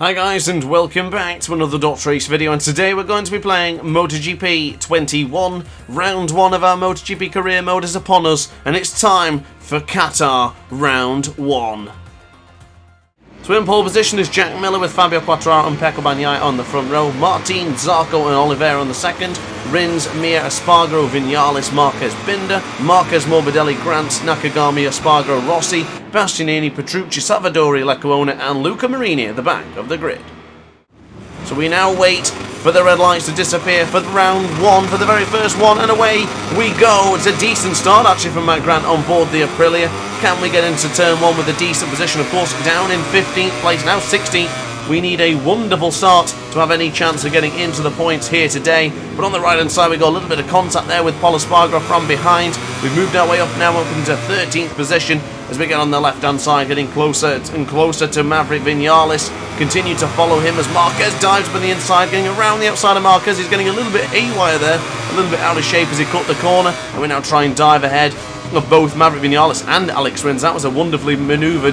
Hi guys and welcome back to another Dot Race video, and today we're going to be playing MotoGP 21. Round 1 of our MotoGP career mode is upon us, and it's time for Qatar Round 1. So in pole position is Jack Miller with Fabio Quartararo and Pecco Bagnaia on the front row, Martin, Zarco and Oliveira on the second, Rins, Mir, Espargaro, Vinales, Marquez, Binder, Marquez, Morbidelli, Grant, Nakagami, Espargaro, Rossi, Bastianini, Petrucci, Savadori, Lecuona and Luca Marini at the back of the grid. So we now wait for the red lights to disappear for round 1, for the very first one, and away we go. It's a decent start actually from Matt Grant on board the Aprilia. Can we get into turn 1 with a decent position? Of course, down in 15th place, now 16th. We need a wonderful start to have any chance of getting into the points here today. But on the right hand side we got a little bit of contact there with Pol Espargaro from behind. We've moved our way up now up into 13th position as we get on the left hand side, getting closer and closer to Maverick Vinales. Continue to follow him as Marquez dives from the inside, getting around the outside of Marquez. He's getting a little bit haywire there, a little bit out of shape as he cut the corner, and we now try and dive ahead of both Maverick Vinales and Alex Rins. That was a wonderfully manoeuvre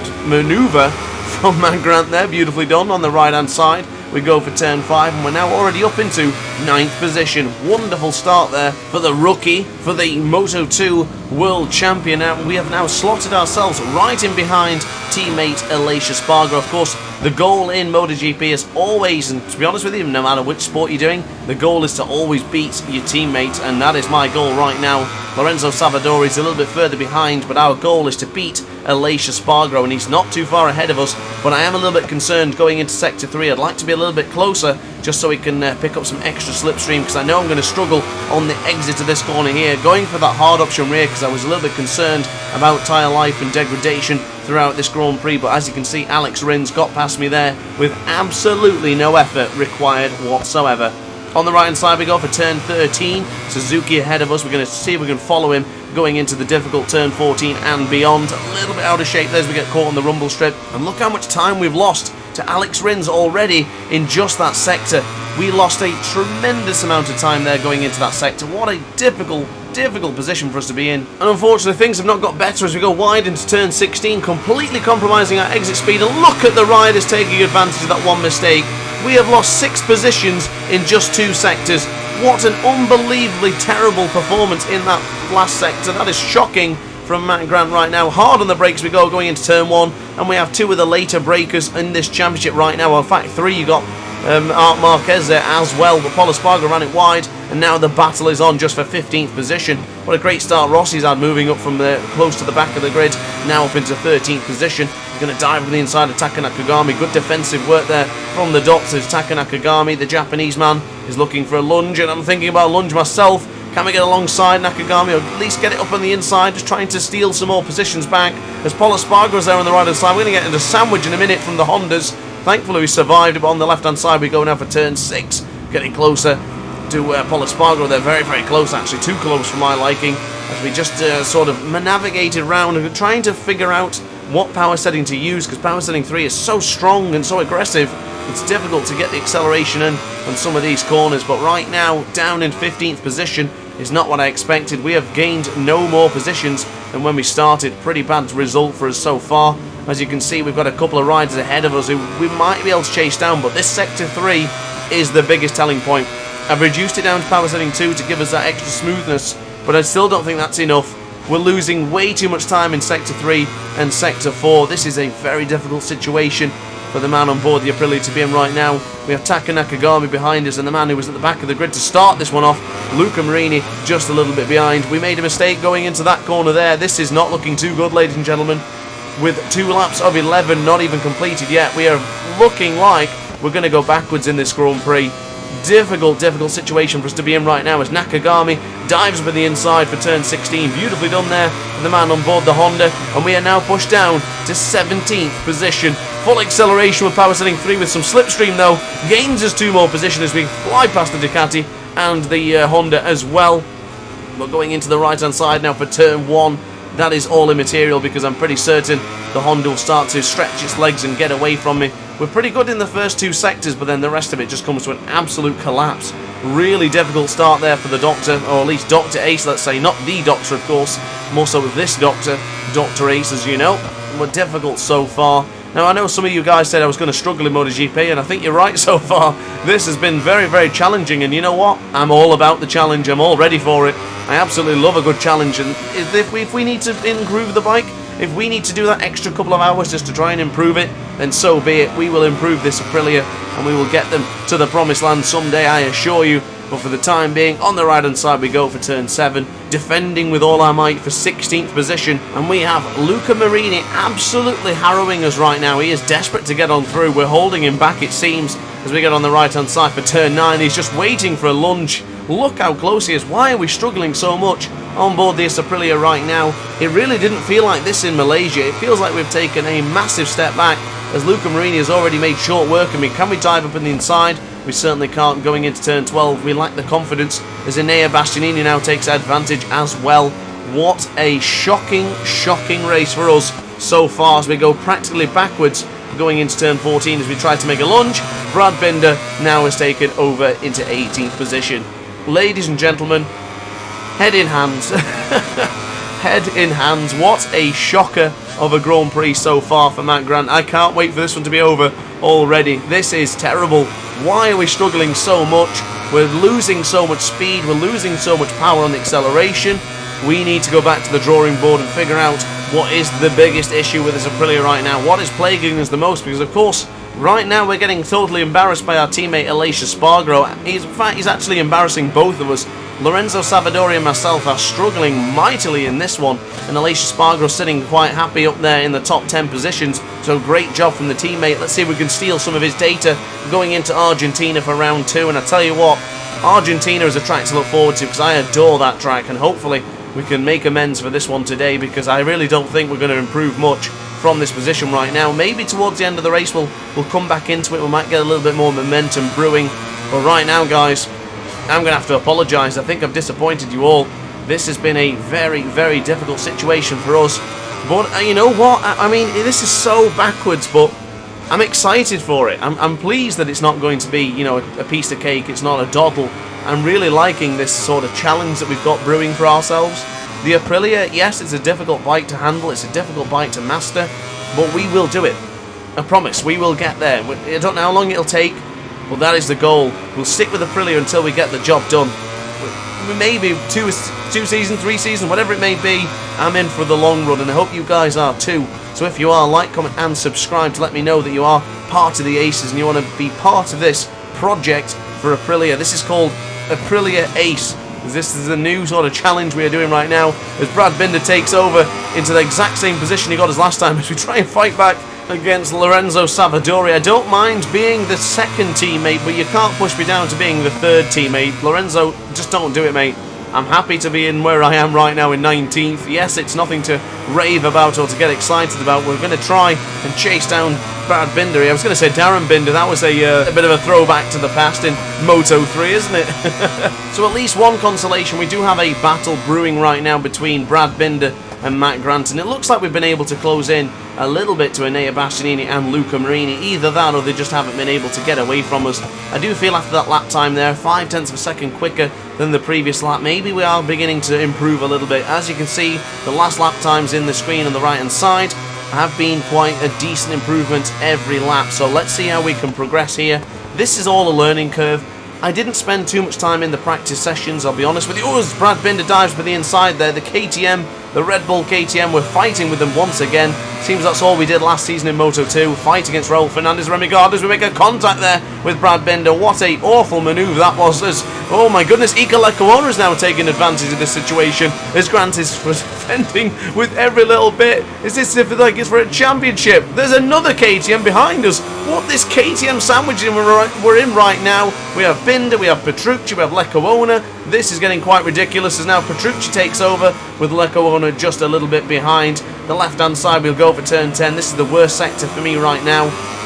from Matt Grant there, beautifully done. On the right hand side we go for turn 5, and we're now already up into 9th position. Wonderful start there for the rookie, for the Moto2 world champion. Now we have now slotted ourselves right in behind teammate Aleix Espargaro. Of course, the goal in MotoGP is always, and to be honest with you, no matter which sport you're doing, the goal is to always beat your teammates, and that is my goal right now. Lorenzo Savadori is a little bit further behind, but our goal is to beat Aleix Espargaro, and he's not too far ahead of us, but I am a little bit concerned going into Sector 3. I'd like to be a little bit closer just so we can pick up some extra slipstream, because I know I'm going to struggle on the exit of this corner here, going for that hard option rear because I was a little bit concerned about tyre life and degradation throughout this Grand Prix. But as you can see, Alex Rins got past me there with absolutely no effort required whatsoever. On the right hand side we go for turn 13, Suzuki ahead of us. We're going to see if we can follow him going into the difficult turn 14 and beyond. A little bit out of shape there as we get caught on the rumble strip, and look how much time we've lost to Alex Rins already in just that sector. We lost a tremendous amount of time there going into that sector. What a difficult position for us to be in, and unfortunately things have not got better as we go wide into turn 16, completely compromising our exit speed. And look at the riders taking advantage of that one mistake. We have lost 6 positions in just 2 sectors. What an unbelievably terrible performance in that last sector. That is shocking from Matt Grant right now. Hard on the brakes we go going into turn 1, and we have 2 of the later breakers in this championship right now. Well, in fact 3. You got Art Marquez there as well, but Pol Espargaro ran it wide, and now the battle is on just for 15th position. What a great start Rossi's had, moving up from close to the back of the grid, now up into 13th position. He's going to dive from the inside of Taka Nakagami. Good defensive work there from the doctors. Taka Nakagami, the Japanese man, is looking for a lunge, and I'm thinking about a lunge myself. Can we get alongside Nakagami, or at least get it up on the inside, just trying to steal some more positions back? As Pol Espargaro's there on the right hand side, we're going to get into sandwich in a minute from the Hondas. Thankfully we survived, but on the left hand side we go now for turn 6, getting closer to Pol Espargaro. They're very, very close actually, too close for my liking, as we just sort of navigated around and trying to figure out what power setting to use, because power setting 3 is so strong and so aggressive. It's difficult to get the acceleration in on some of these corners, but right now down in 15th position is not what I expected. We have gained no more positions than when we started. Pretty bad result for us so far. As you can see, we've got a couple of riders ahead of us who we might be able to chase down, but this Sector 3 is the biggest telling point. I've reduced it down to power setting 2 to give us that extra smoothness, but I still don't think that's enough. We're losing way too much time in Sector 3 and Sector 4. This is a very difficult situation for the man on board the Aprilia to be in right now. We have Taka Nakagami behind us, and the man who was at the back of the grid to start this one off, Luca Marini, just a little bit behind. We made a mistake going into that corner there. This is not looking too good, ladies and gentlemen. With 2 laps of 11 not even completed yet, we are looking like we're going to go backwards in this Grand Prix. Difficult situation for us to be in right now as Nakagami dives up in the inside for turn 16. Beautifully done there for the man on board the Honda, and we are now pushed down to 17th position. Full acceleration with power setting 3 with some slipstream though. Gains us 2 more positions as we fly past the Ducati and the Honda as well. We're going into the right hand side now for turn 1. That is all immaterial because I'm pretty certain the Honda will start to stretch its legs and get away from me. We're pretty good in the first 2 sectors, but then the rest of it just comes to an absolute collapse. Really difficult start there for the Doctor, or at least Dr. Ace, let's say. Not the Doctor, of course. More so with this Doctor, Dr. Ace, as you know. We're difficult so far. Now, I know some of you guys said I was going to struggle in MotoGP, and I think you're right so far. This has been very, very challenging, and you know what? I'm all about the challenge. I'm all ready for it. I absolutely love a good challenge, and if we need to improve the bike, if we need to do that extra couple of hours just to try and improve it, then so be it. We will improve this Aprilia, and we will get them to the promised land someday, I assure you. But for the time being, on the right-hand side we go for turn 7, defending with all our might for 16th position, and we have Luca Marini absolutely harrowing us right now. He is desperate to get on through. We're holding him back, it seems, as we get on the right-hand side for turn 9. He's just waiting for a lunge. Look how close he is. Why are we struggling so much on board this Aprilia right now? It really didn't feel like this in Malaysia. It feels like we've taken a massive step back, as Luca Marini has already made short work of me. Can we dive up in the inside? We certainly can't. Going into turn 12, we lack the confidence, as Enea Bastianini now takes advantage as well. What a shocking race for us so far, as we go practically backwards going into turn 14 as we try to make a lunge. Brad Binder now has taken over into 18th position. Ladies and gentlemen, head in hands. Head in hands. What a shocker of a Grand Prix so far for Matt Grant. I can't wait for this one to be over already. This is terrible. Why are we struggling so much? We're losing so much speed. We're losing so much power on the acceleration. We need to go back to the drawing board and figure out what is the biggest issue with this Aprilia right now. What is plaguing us the most? Because, of course, right now we're getting totally embarrassed by our teammate Aleix Espargaro. In fact, he's actually embarrassing both of us. Lorenzo Savadori and myself are struggling mightily in this one, and Aleix Espargaro sitting quite happy up there in the top 10 positions, so great job from the teammate. Let's see if we can steal some of his data going into Argentina for round 2, and I tell you what, Argentina is a track to look forward to, because I adore that track, and hopefully we can make amends for this one today, because I really don't think we're going to improve much from this position right now. Maybe towards the end of the race we'll come back into it, we might get a little bit more momentum brewing, but right now, guys, I'm going to have to apologise. I think I've disappointed you all. This has been a very, very difficult situation for us. But you know what? I mean, this is so backwards, but I'm excited for it. I'm pleased that it's not going to be, you know, a piece of cake. It's not a doddle. I'm really liking this sort of challenge that we've got brewing for ourselves. The Aprilia, yes, it's a difficult bike to handle. It's a difficult bike to master. But we will do it. I promise, we will get there. I don't know how long it'll take. Well, that is the goal. We'll stick with Aprilia until we get the job done. Maybe 2 seasons, 3 seasons, whatever it may be, I'm in for the long run, and I hope you guys are too. So if you are, like, comment and subscribe to let me know that you are part of the Aces and you want to be part of this project for Aprilia. This is called Aprilia Ace. This is the new sort of challenge we are doing right now, as Brad Binder takes over into the exact same position he got us last time, as we try and fight back against Lorenzo Savadori. I don't mind being the second teammate, but you can't push me down to being the third teammate. Lorenzo, just don't do it, mate. I'm happy to be in where I am right now in 19th. Yes, it's nothing to rave about or to get excited about. We're going to try and chase down Brad Binder. I was going to say Darren Binder. That was a bit of a throwback to the past in Moto 3, isn't it? So at least one consolation. We do have a battle brewing right now between Brad Binder and Matt Grant, and it looks like we've been able to close in a little bit to Enea Bastianini and Luca Marini. Either that or they just haven't been able to get away from us. I do feel after that lap time there, 0.5 of a second quicker than the previous lap, maybe we are beginning to improve a little bit. As you can see, the last lap times in the screen on the right hand side have been quite a decent improvement every lap, so let's see how we can progress here. This is all a learning curve. I didn't spend too much time in the practice sessions, I'll be honest with you. Oh, as Brad Binder dives for the inside there, the KTM, the Red Bull KTM, we're fighting with them once again. Seems that's all we did last season in Moto 2, fight against Raul Fernandez Remy Gard as we make a contact there with Brad Binder. What a awful manoeuvre that was, as, oh my goodness, Iker Lecuona is now taking advantage of this situation, as Grant is defending with every little bit. Is this like it's for a championship? There's another KTM behind us. What this KTM sandwich we're in right now. We have Binder, we have Petrucci, we have Lecuona. This is getting quite ridiculous, as now Petrucci takes over with Lecuona just a little bit behind. The left-hand side, we'll go for turn 10. This is the worst sector for me right now.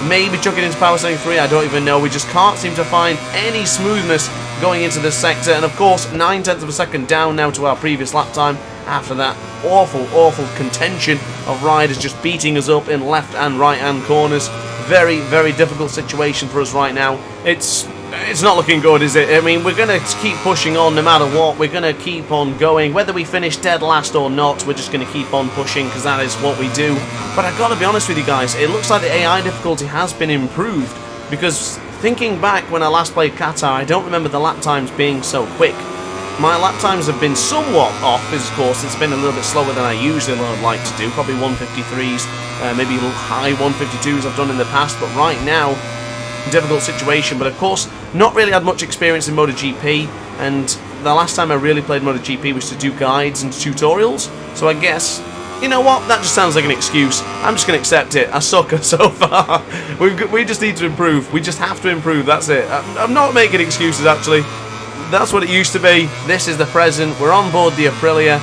Maybe chucking into power setting 3, I don't even know. We just can't seem to find any smoothness going into this sector. And of course, 0.9 of a second down now to our previous lap time. After that awful contention of riders just beating us up in left and right hand corners. Very, very difficult situation for us right now. It's It's not looking good, is it? I mean, we're going to keep pushing on no matter what. We're going to keep on going. Whether we finish dead last or not, we're just going to keep on pushing because that is what we do. But I've got to be honest with you guys, it looks like the AI difficulty has been improved, because thinking back when I last played Qatar, I don't remember the lap times being so quick. My lap times have been somewhat off, because of course it's been a little bit slower than I usually would like to do. Probably 153s, maybe a little high 152s I've done in the past, but right now, difficult situation. But of course, not really had much experience in MotoGP, and the last time I really played MotoGP was to do guides and tutorials, so I guess, you know what, that just sounds like an excuse. I'm just going to accept it. I suck so far. We just need to improve. We just have to improve, that's it. I'm not making excuses, actually. That's what it used to be. This is the present. We're on board the Aprilia.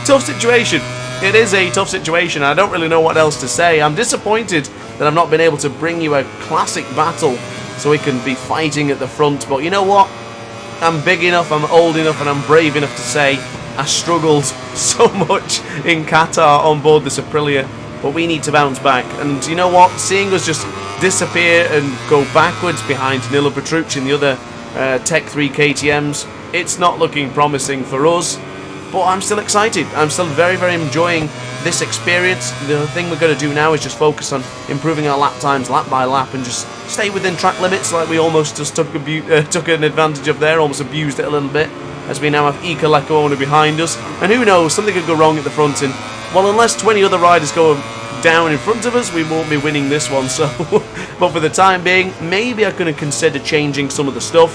Tough situation. It is a tough situation. I don't really know what else to say. I'm disappointed that I've not been able to bring you a classic battle so we can be fighting at the front. But you know what? I'm big enough, I'm old enough, and I'm brave enough to say I struggled so much in Qatar on board this Aprilia. But we need to bounce back. And you know what? Seeing us just disappear and go backwards behind Nilo Petrucci and the other Tech 3 KTMs, it's not looking promising for us, but I'm still excited. I'm still very, very enjoying this experience. The thing we're going to do now is just focus on improving our lap times lap by lap and just stay within track limits, like we almost just took an advantage of there, almost abused it a little bit, as we now have Iker Lecuona behind us. And who knows, something could go wrong at the front, and well, unless 20 other riders go down in front of us, we won't be winning this one. So but for the time being, maybe I'm going to consider changing some of the stuff,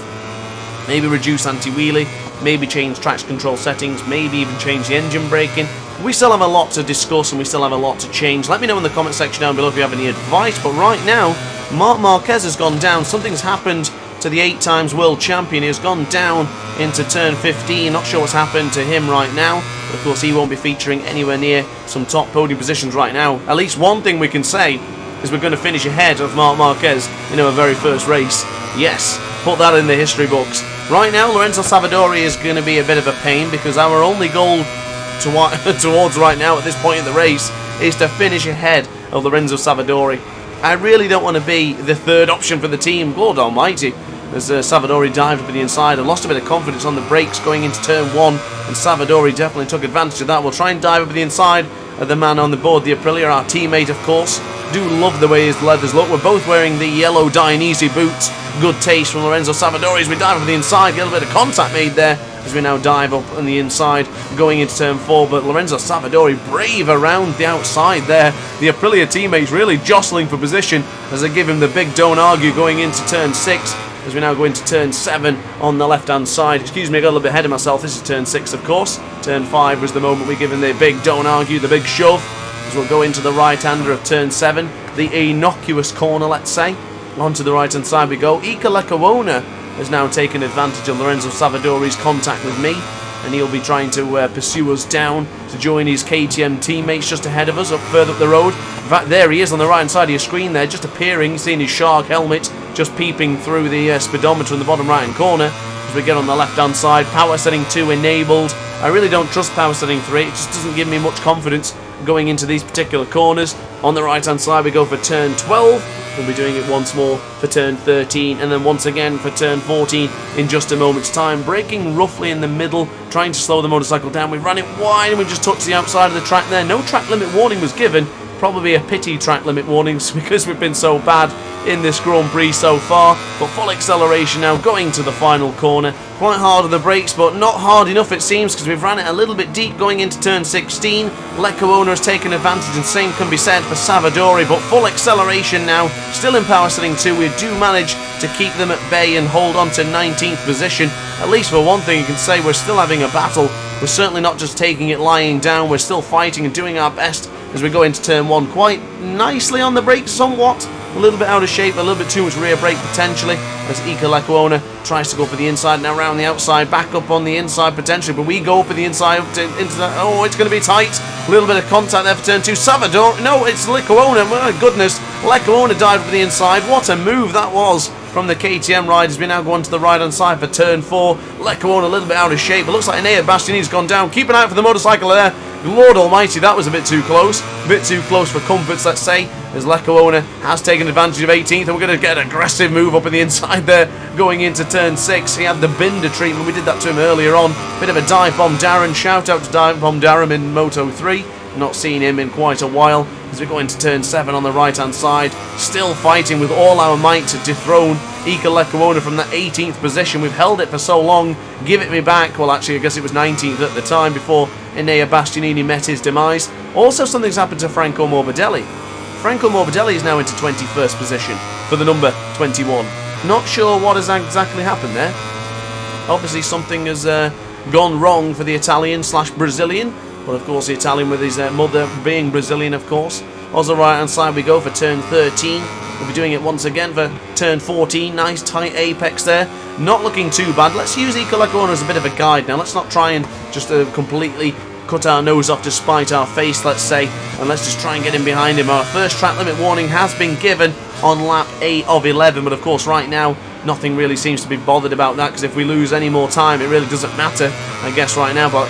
maybe reduce anti-wheelie, maybe change traction control settings, maybe even change the engine braking. We still have a lot to discuss and we still have a lot to change. Let me know in the comment section down below if you have any advice. But right now, Marc Marquez has gone down. Something's happened to the 8 times world champion. He has gone down into turn 15. Not sure what's happened to him right now. But of course, he won't be featuring anywhere near some top podium positions right now. At least one thing we can say is we're going to finish ahead of Marc Marquez in our very first race. Yes, put that in the history books. Right now, Lorenzo Savadori is going to be a bit of a pain, because our only goal towards right now at this point in the race is to finish ahead of Lorenzo Savadori. I really don't want to be the third option for the team, Lord almighty, as Savadori dived up to the inside and lost a bit of confidence on the brakes going into turn 1, and Savadori definitely took advantage of that. We'll try and dive up to the inside of the man on the board, the Aprilia, our teammate of course. Do love the way his leathers look. We're both wearing the yellow Dainese boots. Good taste from Lorenzo Savadori as we dive up to the inside. Get a little bit of contact made there as we now dive up on the inside going into turn 4, but Lorenzo Savadori brave around the outside there. The Aprilia teammates really jostling for position as they give him the big don't argue going into turn 6, as we now go into turn 7 on the left hand side. Excuse me, I got a little bit ahead of myself. This is turn 6 of course. Turn 5 was the moment we give him the big don't argue, the big shove, as we'll go into the right hander of turn 7, the innocuous corner, let's say. Onto the right hand side we go. Iker Lecuona has now taken advantage of Lorenzo Savadori's contact with me, and he'll be trying to pursue us down to join his KTM teammates just ahead of us, further up the road. In fact, there he is on the right hand side of your screen there, just appearing, seeing his shark helmet just peeping through the speedometer in the bottom right hand corner. As we get on the left hand side, power setting 2 enabled. I really don't trust power setting 3, it just doesn't give me much confidence going into these particular corners. On the right hand side we go for turn 12. We'll be doing it once more for turn 13, and then once again for turn 14 in just a moment's time. Braking roughly in the middle, trying to slow the motorcycle down. We've run it wide and we've just touched the outside of the track there. No track limit warning was given. Probably a pity track limit warnings because we've been so bad in this Grand Prix so far. But full acceleration now going to the final corner. Quite hard on the brakes, but not hard enough it seems, because we've ran it a little bit deep going into turn 16. Lecuona has taken advantage, and same can be said for Savadori, but full acceleration now, still in power setting 2. We do manage to keep them at bay and hold on to 19th position. At least for one thing you can say, we're still having a battle. We're certainly not just taking it lying down, we're still fighting and doing our best as we go into turn 1. Quite nicely on the brakes somewhat. A little bit out of shape, a little bit too much rear brake potentially, as Iker Lecuona tries to go for the inside, now around the outside, back up on the inside potentially, but we go for the inside up to, into that. Oh, it's going to be tight. A little bit of contact there for turn 2. Salvador, no, it's Lecuona, my goodness. Lecuona dived for the inside. What a move that was. from the KTM riders. We now go on to the right-hand side for turn 4. Lecco a little bit out of shape. It looks like Enea Bastianini's gone down. Keep an eye out for the motorcycle there. Lord almighty, that was a bit too close. A bit too close for comforts, let's say, as Lecco has taken advantage of 18th, and we're going to get an aggressive move up in the inside there, going into turn 6. He had the Binder treatment. We did that to him earlier on. Bit of a dive bomb Darren. Shout out to dive bomb Darren in Moto 3. Not seen him in quite a while. As we go into turn 7 on the right-hand side, still fighting with all our might to dethrone Ika Lecco from that 18th position. We've held it for so long. Give it me back. Well, actually, I guess it was 19th at the time before Enea Bastianini met his demise. Also, something's happened to Franco Morbidelli. Franco Morbidelli is now into 21st position for the number 21. Not sure what has exactly happened there. Obviously, something has gone wrong for the Italian/Brazilian. Well, of course, the Italian with his mother being Brazilian, of course. On the right-hand side we go for turn 13. We'll be doing it once again for turn 14. Nice tight apex there. Not looking too bad. Let's use Ika Lecco as a bit of a guide now. Let's not try and just completely cut our nose off to spite our face, let's say. And let's just try and get in behind him. Our first track limit warning has been given on lap 8 of 11. But, of course, right now, nothing really seems to be bothered about that. Because if we lose any more time, it really doesn't matter, I guess, right now. But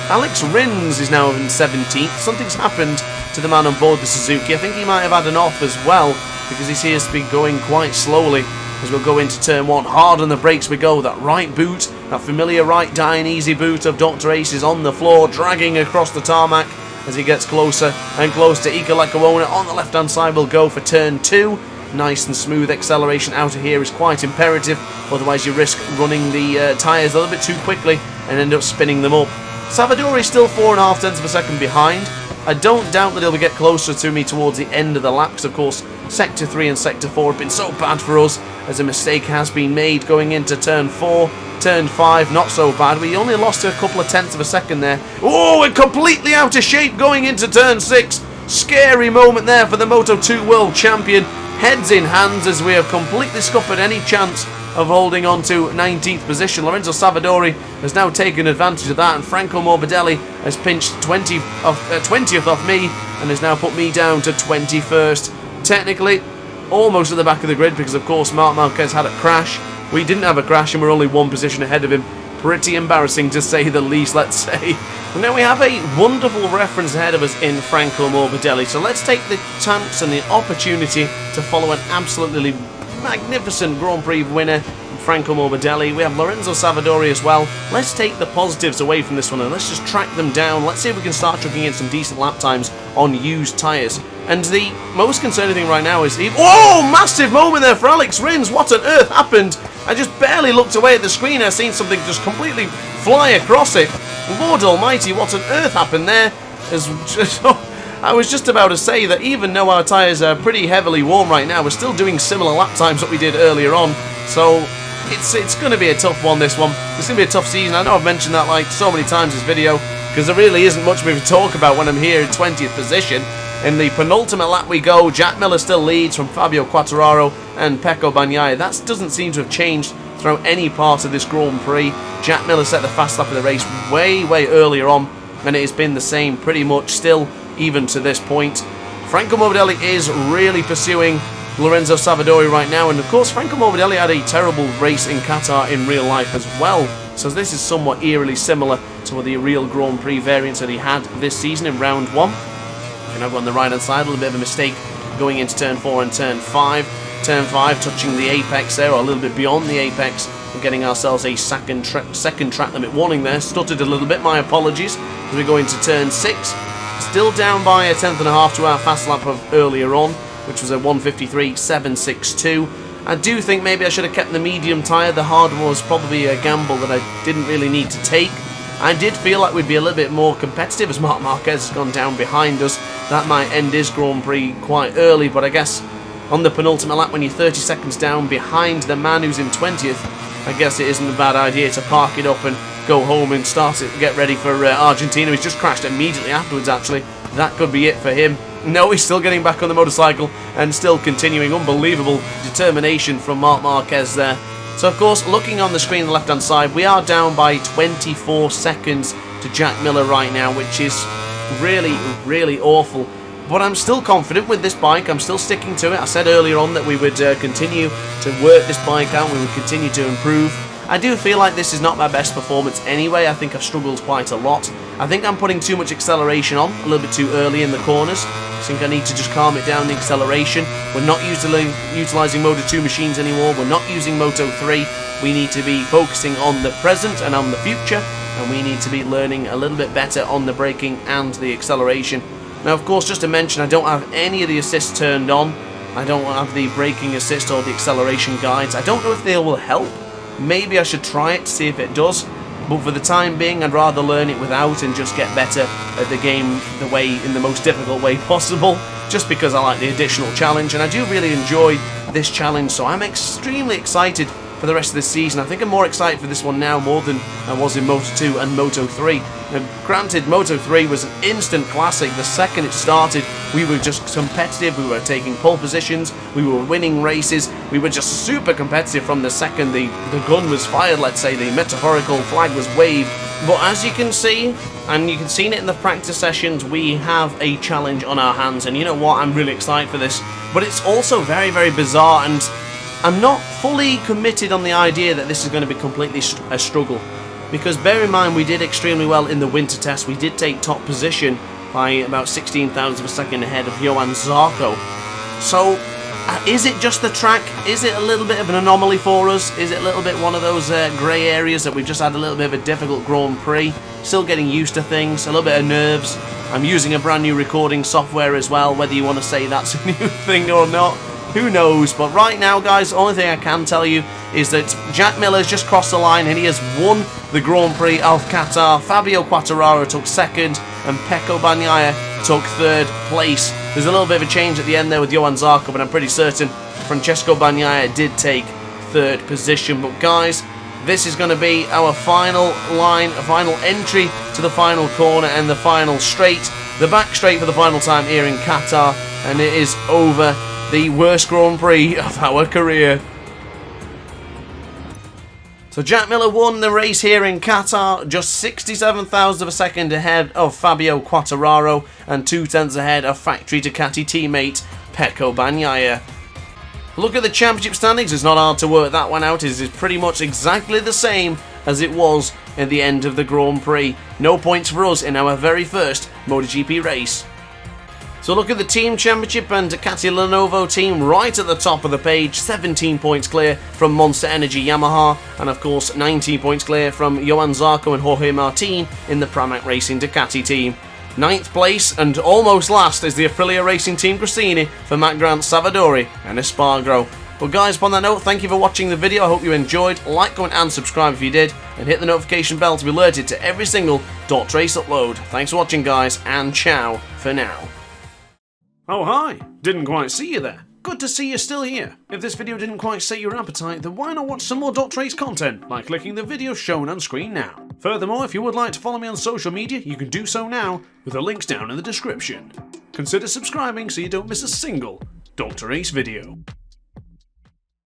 Alex Rins is now in 17th. Something's happened to the man on board the Suzuki. I think he might have had an off as well, because he seems to be going quite slowly as we'll go into turn 1. Hard on the brakes we go. That right boot, that familiar right dying easy boot of Dr. Ace is on the floor, dragging across the tarmac as he gets closer and close to Ika Lecco. On the left-hand side we'll go for turn 2. Nice and smooth acceleration out of here is quite imperative, otherwise you risk running the tyres a little bit too quickly and end up spinning them up. Savadori is still 4.5 tenths of a second behind. I don't doubt that he'll get closer to me towards the end of the lap, because of course Sector 3 and Sector 4 have been so bad for us, as a mistake has been made going into turn 4. Turn 5, not so bad. We only lost a couple of tenths of a second there. Oh, we're completely out of shape going into turn 6. Scary moment there for the Moto2 World Champion. Heads in hands as we have completely scuppered any chance of holding on to 19th position. Lorenzo Savadori has now taken advantage of that, and Franco Morbidelli has pinched 20th off me and has now put me down to 21st. Technically, almost at the back of the grid, because of course Marc Marquez had a crash. We didn't have a crash and we're only one position ahead of him. Pretty embarrassing to say the least, let's say. And now we have a wonderful reference ahead of us in Franco Morbidelli. So let's take the chance and the opportunity to follow an absolutely magnificent Grand Prix winner, Franco Morbidelli. We have Lorenzo Savadori as well. Let's take the positives away from this one and let's just track them down. Let's see if we can start chucking in some decent lap times on used tyres. And the most concerning thing right now is... Oh, massive moment there for Alex Rins. What on earth happened? I just barely looked away at the screen. I seen something just completely fly across it. Lord almighty, what on earth happened there? I was just about to say that even though our tyres are pretty heavily worn right now, we're still doing similar lap times that we did earlier on. So it's going to be a tough one, this one. It's going to be a tough season. I know I've mentioned that like so many times in this video, because there really isn't much we can talk about when I'm here in 20th position. In the penultimate lap we go. Jack Miller still leads from Fabio Quartararo and Pecco Bagnaia. That doesn't seem to have changed throughout any part of this Grand Prix. Jack Miller set the fast lap of the race way earlier on, and it has been the same pretty much still, even to this point. Franco Morbidelli is really pursuing Lorenzo Savadori right now, and of course Franco Morbidelli had a terrible race in Qatar in real life as well. So this is somewhat eerily similar to the real Grand Prix variants that he had this season in round 1. And over on the right hand side, a little bit of a mistake going into turn 4 and turn 5. Turn 5 touching the apex there, or a little bit beyond the apex, and getting ourselves a second track limit warning there. Stuttered a little bit, my apologies, as we go into turn 6. Still down by a tenth and a half to our fast lap of earlier on, which was a 1:53.762. I do think maybe I should have kept the medium tyre. The hard one was probably a gamble that I didn't really need to take. I did feel like we'd be a little bit more competitive as Marc Marquez has gone down behind us. That might end his Grand Prix quite early, but I guess on the penultimate lap when you're 30 seconds down behind the man who's in 20th, I guess it isn't a bad idea to park it up and go home and start it, get ready for Argentina. He's just crashed immediately afterwards, actually. That could be it for him. No, he's still getting back on the motorcycle and still continuing. Unbelievable determination from Marc Marquez there. So, of course, looking on the screen on the left-hand side, we are down by 24 seconds to Jack Miller right now, which is really awful. but I'm still confident with this bike. I'm still sticking to it. I said earlier on that we would continue to work this bike out, we would continue to improve. I do feel like this is not my best performance anyway. I think I've struggled quite a lot. I think I'm putting too much acceleration on, a little bit too early in the corners. I think I need to just calm it down, the acceleration. We're not utilising Moto 2 machines anymore. We're not using Moto 3. We need to be focusing on the present and on the future, and we need to be learning a little bit better on the braking and the acceleration. Now, of course, just to mention, I don't have any of the assists turned on. I don't have the braking assist or the acceleration guides. I don't know if they will help. Maybe I should try it to see if it does. But for the time being, I'd rather learn it without and just get better at the game in the most difficult way possible, just because I like the additional challenge, and I do really enjoy this challenge, so I'm extremely excited for the rest of this season. I think I'm more excited for this one now more than I was in Moto 2 and Moto 3. Now, granted, Moto 3 was an instant classic. The second it started, we were just competitive, we were taking pole positions, we were winning races, we were just super competitive from the second the gun was fired, let's say, the metaphorical flag was waved. But as you can see, and you can see it in the practice sessions, we have a challenge on our hands, and you know what, I'm really excited for this. But it's also very, very bizarre, and I'm not fully committed on the idea that this is going to be completely a struggle. Because bear in mind, we did extremely well in the winter test. We did take top position by about 16,000 of a second ahead of Johan Zarco. So, is it just the track? Is it a little bit of an anomaly for us? Is it a little bit one of those grey areas that we've just had a little bit of a difficult Grand Prix? Still getting used to things, a little bit of nerves. I'm using a brand new recording software as well, whether you want to say that's a new thing or not. Who knows? But right now, guys, the only thing I can tell you is that Jack Miller's just crossed the line and he has won the Grand Prix of Qatar. Fabio Quartararo took second and Pecco Bagnaia took third place. There's a little bit of a change at the end there with Johan Zarco, but I'm pretty certain Francesco Bagnaia did take third position. But guys, this is going to be our final line, a final entry to the final corner and the final straight. The back straight for the final time here in Qatar, and it is over. The worst Grand Prix of our career. So Jack Miller won the race here in Qatar, just 67,000 of a second ahead of Fabio Quartararo and 0.2 ahead of factory Ducati teammate Pecco Bagnaia. Look at the championship standings, it's not hard to work that one out. It is pretty much exactly the same as it was at the end of the Grand Prix. No points for us in our very first MotoGP race. So look at the team championship, and Ducati Lenovo team right at the top of the page, 17 points clear from Monster Energy Yamaha, and of course 19 points clear from Johan Zarco and Jorge Martin in the Pramac Racing Ducati team. 9th place and almost last is the Aprilia Racing Team Gresini for Matt Grant, Savadori and Espargaro. But guys, upon that note, thank you for watching the video. I hope you enjoyed. Like, comment and subscribe if you did, and hit the notification bell to be alerted to every single Race upload. Thanks for watching, guys, and ciao for now. Oh hi, didn't quite see you there. Good to see you're still here. If this video didn't quite sate your appetite, then why not watch some more Race content by clicking the video shown on screen now. Furthermore, if you would like to follow me on social media, you can do so now with the links down in the description. Consider subscribing so you don't miss a single Race video.